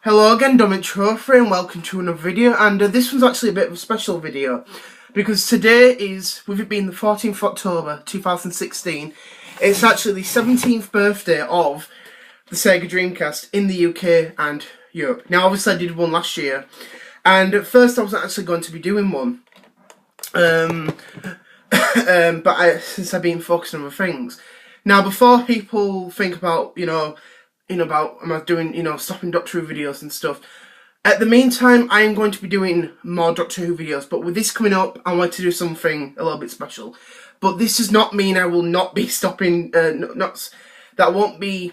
Hello again, Dominic Trophy, and welcome to another video. And this one's actually a bit of a special video because today is, with it being the 14th of October 2016, it's actually the 17th birthday of the Sega Dreamcast in the UK and Europe. Now, obviously, I did one last year, and at first I wasn't actually going to be doing one, but since I've been focusing on other things. Now, before people think about, about am I doing, stopping Doctor Who videos and stuff. At the meantime, I am going to be doing more Doctor Who videos, but with this coming up, I want to do something a little bit special. But this does not mean I will not be stopping, that won't be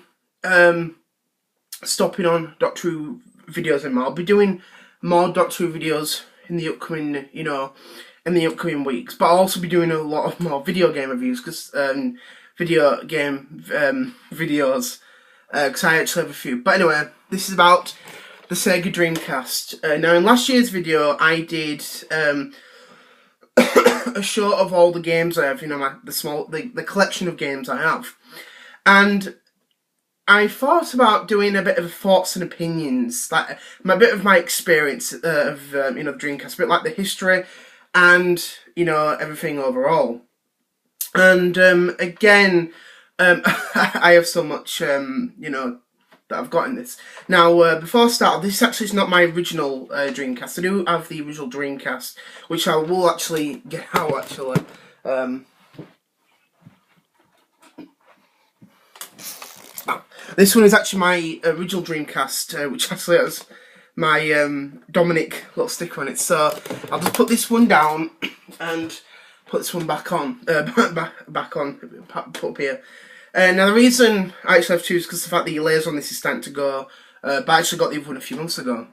stopping on Doctor Who videos anymore. I'll be doing more Doctor Who videos in the upcoming, in the upcoming weeks. But I'll also be doing a lot of more video game reviews, because video game videos. Because I actually have a few. But anyway, this is about the Sega Dreamcast. Now, in last year's video, I did a show of all the games I have. The collection of games I have, and I thought about doing a bit of thoughts and opinions, like a bit of my experience of the Dreamcast, a bit like the history, and everything overall. And again. I have so much, that I've got in this. Now, before I start, this actually is not my original Dreamcast. I do have the original Dreamcast, which I will actually get out, actually. This one is actually my original Dreamcast, which actually has my Dominic little sticker on it. So, I'll just put this one down and put this one back on. Put up here. Now, the reason I actually have two is because the fact that your layers on this is starting to go, but I actually got the other one a few months ago.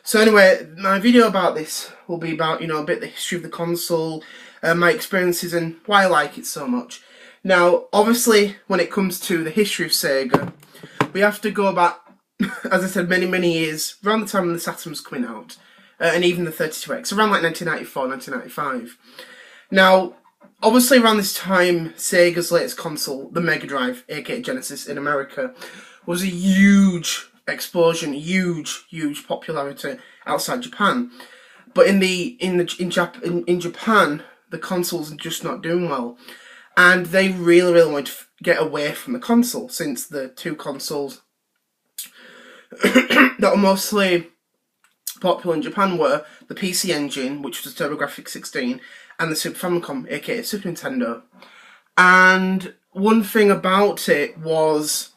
So anyway, my video about this will be about, a bit of the history of the console, my experiences and why I like it so much. Now, obviously, when it comes to the history of Sega, we have to go back, as I said, many, many years, around the time when the Saturn was coming out, and even the 32X, around like 1994, 1995. Now, obviously, around this time, Sega's latest console, the Mega Drive, aka Genesis in America, was a huge explosion, huge popularity outside Japan. But in Japan, the consoles are just not doing well, and they really wanted to get away from the console, since the two consoles that were mostly popular in Japan were the PC Engine, which was TurboGrafx 16, and the Super Famicom, aka Super Nintendo. And one thing about it was,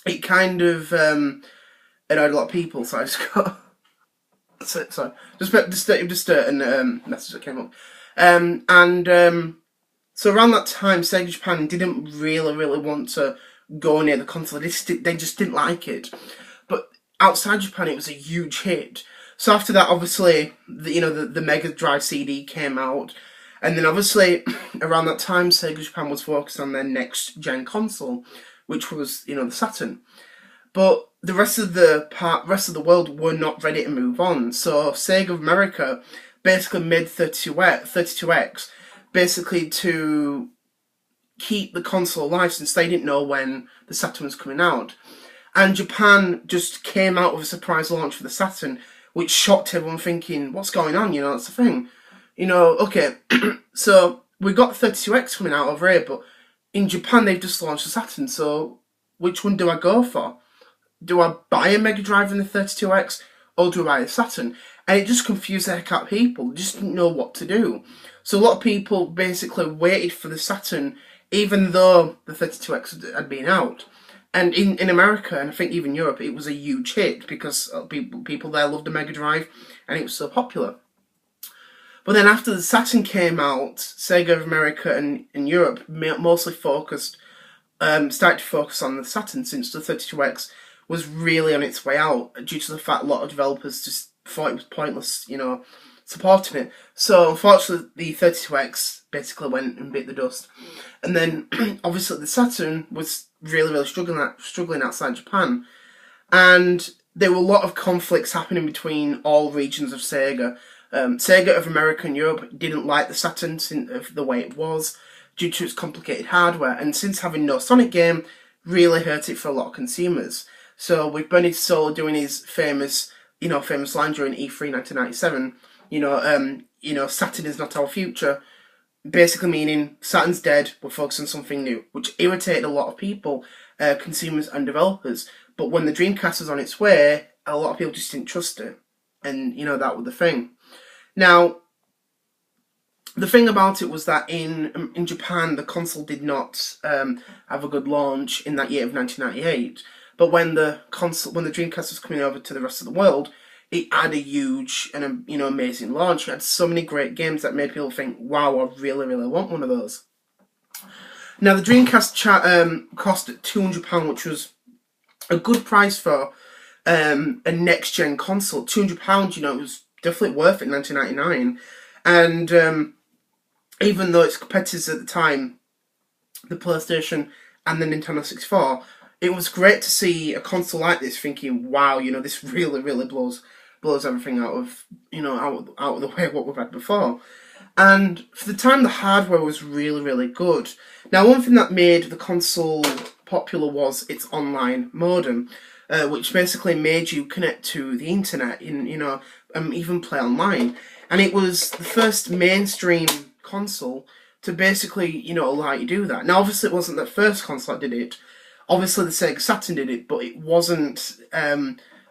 it kind of annoyed a lot of people. So I just got sorry, just a message that came up. So around that time, Sega Japan didn't really want to go near the console. They just didn't like it. But outside Japan, it was a huge hit. So after that, obviously, the Mega Drive CD came out, and then obviously around that time, Sega Japan was focused on their next gen console, which was the Saturn. But the rest of the world were not ready to move on. So Sega of America basically made 32X basically to keep the console alive, since they didn't know when the Saturn was coming out, and Japan just came out with a surprise launch for the Saturn, which shocked everyone, thinking, what's going on, that's the thing. Okay, so we got 32X coming out over here, but in Japan they've just launched the Saturn, so which one do I go for? Do I buy a Mega Drive in the 32X, or do I buy a Saturn? And it just confused the heck out of people. They just didn't know what to do. So a lot of people basically waited for the Saturn, even though the 32X had been out. And in America, and I think even Europe, it was a huge hit, because people there loved the Mega Drive, and it was so popular. But then after the Saturn came out, Sega of America and Europe mostly started to focus on the Saturn, since the 32X was really on its way out, due to the fact a lot of developers just thought it was pointless, supporting it. So unfortunately, the 32X basically went and bit the dust. And then obviously the Saturn was really struggling outside Japan, and there were a lot of conflicts happening between all regions of Sega. Sega of America and Europe didn't like the Saturn the way it was, due to its complicated hardware, and since having no Sonic game really hurt it for a lot of consumers. So with Bernie Solo doing his famous line during E3 1997, Saturn is not our future, basically meaning Saturn's dead, we're focusing on something new, which irritated a lot of people, consumers and developers. But when the Dreamcast was on its way, a lot of people just didn't trust it, and that was the thing. Now, the thing about it was that in Japan, the console did not have a good launch in that year of 1998. But when the Dreamcast was coming over to the rest of the world, it had a huge and amazing launch. It had so many great games that made people think, "Wow, I really, really want one of those." Now, the Dreamcast cost £200, which was a good price for a next-gen console. £200, it was definitely worth it in 1999. And even though its competitors at the time, the PlayStation and the Nintendo 64, it was great to see a console like this thinking, wow, this really, really blows everything out of the way what we've had before. And for the time, the hardware was really, really good. Now, one thing that made the console popular was its online modem, which basically made you connect to the internet and even play online. And it was the first mainstream console to basically allow you to do that. Now, obviously, it wasn't the first console that did it. Obviously, the Sega Saturn did it, but it wasn't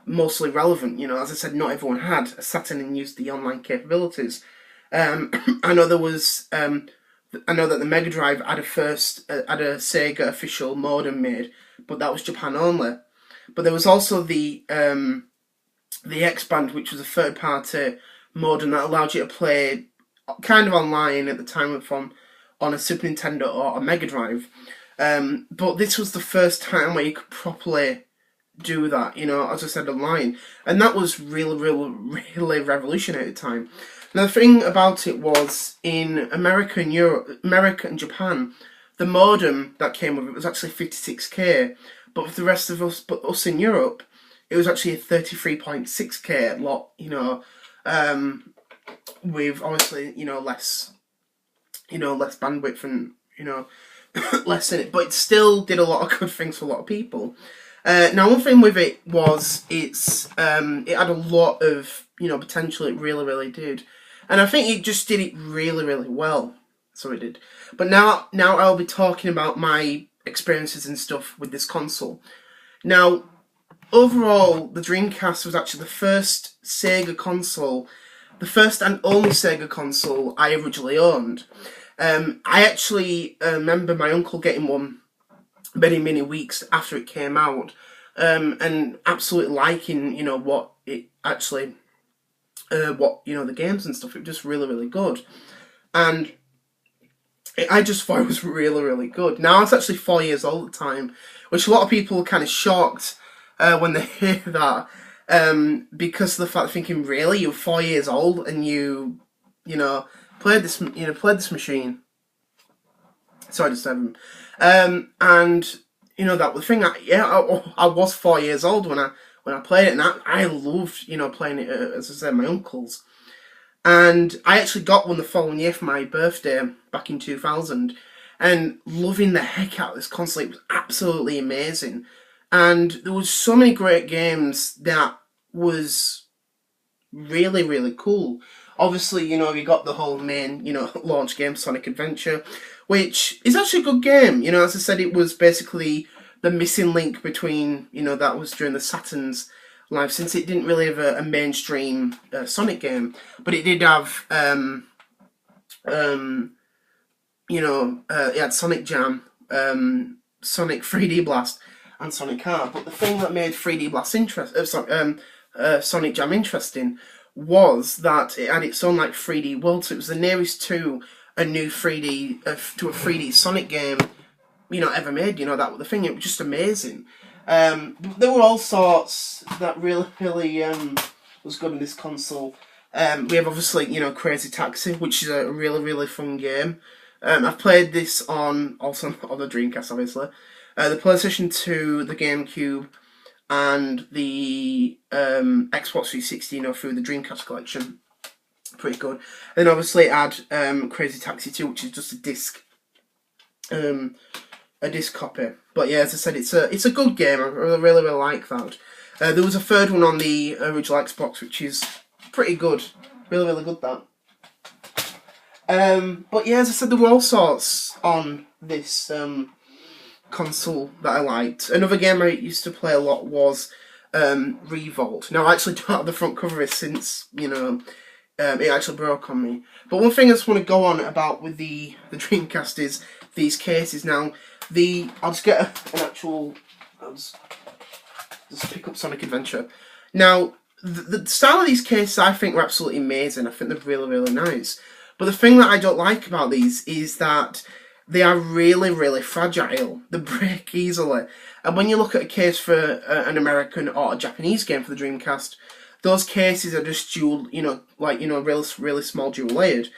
mostly relevant. As I said, not everyone had a Saturn and used the online capabilities. I know that the Mega Drive had a Sega official modem made, but that was Japan only. But there was also the X-Band, which was a third-party modem that allowed you to play kind of online at the time on a Super Nintendo or a Mega Drive. But this was the first time where you could properly do that, as I said, online. And that was really, really, really revolutionary at the time. Now, the thing about it was, in America and Japan, the modem that came with it was actually 56K. But for the rest of us in Europe, it was actually a 33.6K lot, with obviously, less bandwidth and, less in it. But it still did a lot of good things for a lot of people. Now, one thing with it was it had a lot of, potential. It really, really did. And I think it just did it really, really well. So it did. But now I'll be talking about my experiences and stuff with this console. Now, overall, the Dreamcast was actually the first Sega console, the first and only Sega console I originally owned. I actually remember my uncle getting one many weeks after it came out, and absolutely liking, what it actually, the games and stuff. It was just really, really good. And I just thought it was really, really good. Now, I was actually 4 years old at the time, which a lot of people were kind of shocked when they hear that, because of the fact thinking, really, you're 4 years old and you played this machine. Sorry to say. And that was the thing. I was 4 years old when I played it, and I loved playing it, as I said, my uncle's. And I actually got one the following year for my birthday back in 2000, and loving the heck out of this console. It was absolutely amazing, and there was so many great games that was really, really cool. Obviously, you got the whole main, launch game, Sonic Adventure, which is actually a good game. As I said, it was basically the missing link between, that was during the Saturn's life, since it didn't really have a mainstream Sonic game, but it did have, it had Sonic Jam, Sonic 3D Blast, and Sonic R. But the thing that made 3D Blast Sonic Jam interesting was that it had its own 3D world, so it was the nearest to a new 3D Sonic game, ever made. That was the thing. It was just amazing. There were all sorts that really, really was good in this console. We have obviously, Crazy Taxi, which is a really, really fun game. I've played this also on the Dreamcast, obviously. The PlayStation 2, the GameCube, and the Xbox 360, through the Dreamcast collection. Pretty good. And obviously it had Crazy Taxi 2, which is just a disc a disc copy. But yeah, as I said, it's a good game. I really like that. There was a third one on the original Xbox, which is pretty good. Really good, that. But yeah, as I said, there were all sorts on this console that I liked. Another game I used to play a lot was Revolt. Now, I actually don't have the front cover since, it actually broke on me. But one thing I just want to go on about with the Dreamcast is these cases. Now, I'll just get an actual... I'll just pick up Sonic Adventure. Now, the style of these cases I think are absolutely amazing. I think they're really nice. But the thing that I don't like about these is that they are really fragile. They break easily. And when you look at a case for an American or a Japanese game for the Dreamcast, those cases are just dual, really small dual layered,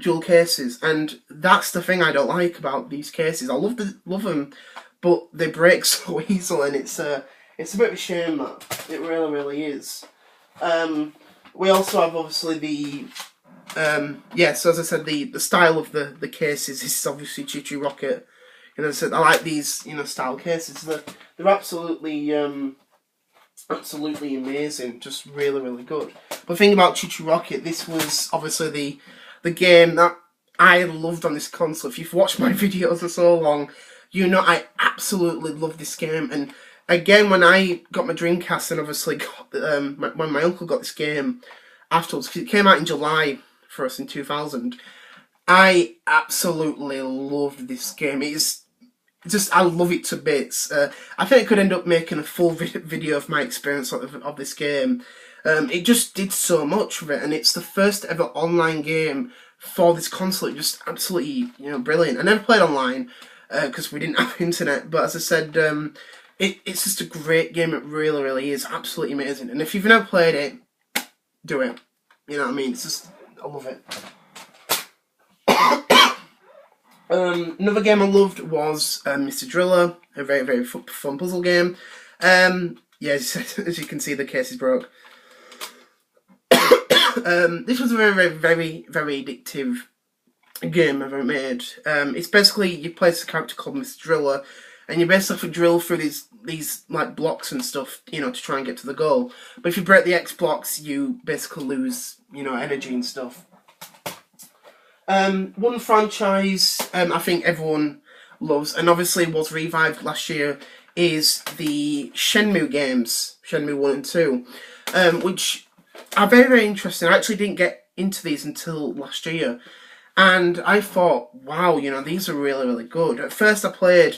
dual cases. And that's the thing I don't like about these cases. I love them, but they break so easily, and it's a bit of a shame, that. It really is. We also have, obviously, so as I said, the style of the cases is obviously Choo Choo Rocket. I said, I like these, style cases. They're absolutely amazing. Just really good. But the thing about Choo Choo Rocket, this was obviously the game that I loved on this console. If you've watched my videos for so long, I absolutely love this game. And again, when I got my Dreamcast, and obviously when my uncle got this game afterwards, because it came out in July for us in 2000, I absolutely loved this game. I love it to bits. I think I could end up making a full video of my experience of this game. It just did so much of it, and it's the first ever online game for this console. It just absolutely, brilliant. I never played online because we didn't have internet, but as I said, it's just a great game. It really is absolutely amazing. And if you've never played it, do it. You know what I mean? It's just, I love it. Another game I loved was Mr. Driller, a very fun puzzle game. As you can see, the case is broke. This was a very addictive game ever made. It's basically, you play as a character called Mr. Driller, and you basically have to drill through these like blocks and stuff, to try and get to the goal. But if you break the X blocks, you basically lose, energy and stuff. One franchise I think everyone loves, and obviously was revived last year, is the Shenmue games, Shenmue 1 and 2, which are very interesting. I actually didn't get into these until last year, and I thought, wow, these are really good. At first I played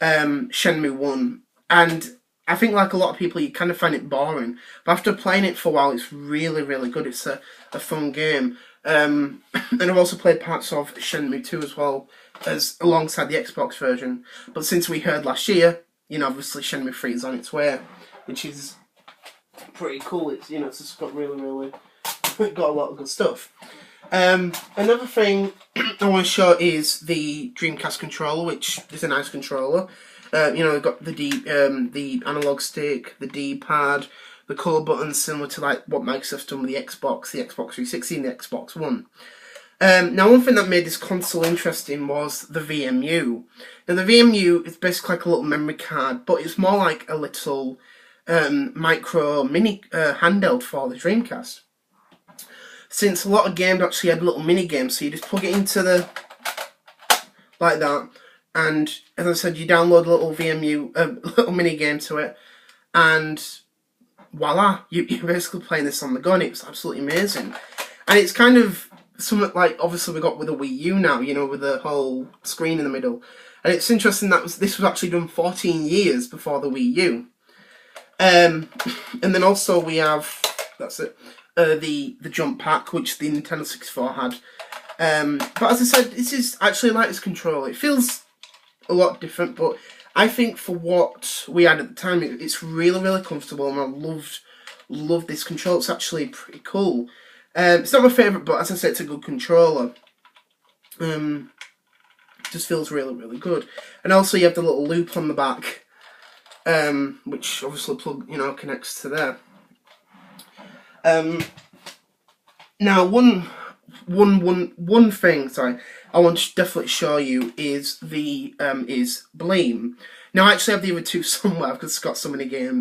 Shenmue 1, and I think like a lot of people, you kind of find it boring, but after playing it for a while, it's really good. It's a fun game. And I've also played parts of Shenmue 2 as well, as alongside the Xbox version. But since we heard last year, obviously Shenmue 3 is on its way, which is pretty cool. It's it's just got really got a lot of good stuff. Another thing I want to show is the Dreamcast controller, which is a nice controller. We've got the analog stick, the D-pad, the colour buttons, similar to like what Microsoft's done with the Xbox 360 and the Xbox One. Now, one thing that made this console interesting was the VMU. Now, the VMU is basically like a little memory card, but it's more like a little micro mini handheld for the Dreamcast. Since a lot of games actually had little mini games, so you just plug it into like that, and as I said, you download a little VMU, little mini game to it, and voila, you're basically playing this on the go, and it's absolutely amazing. And it's kind of something like, obviously we got with a Wii U now, with the whole screen in the middle. And it's interesting that this was actually done 14 years before the Wii U. And then also we have, that's it, the jump pack, which the Nintendo 64 had. But as I said, this is actually like this controller. It feels a lot different, but I think for what we had at the time, it's really comfortable, and I loved this controller. It's actually pretty cool. It's not my favourite, but as I said, it's a good controller. Just feels really good. And also you have the little loop on the back, which obviously connects to there. Now, one one thing, sorry, I want to definitely show you is the is Blame. Now I actually have the other two somewhere because it's got so many games.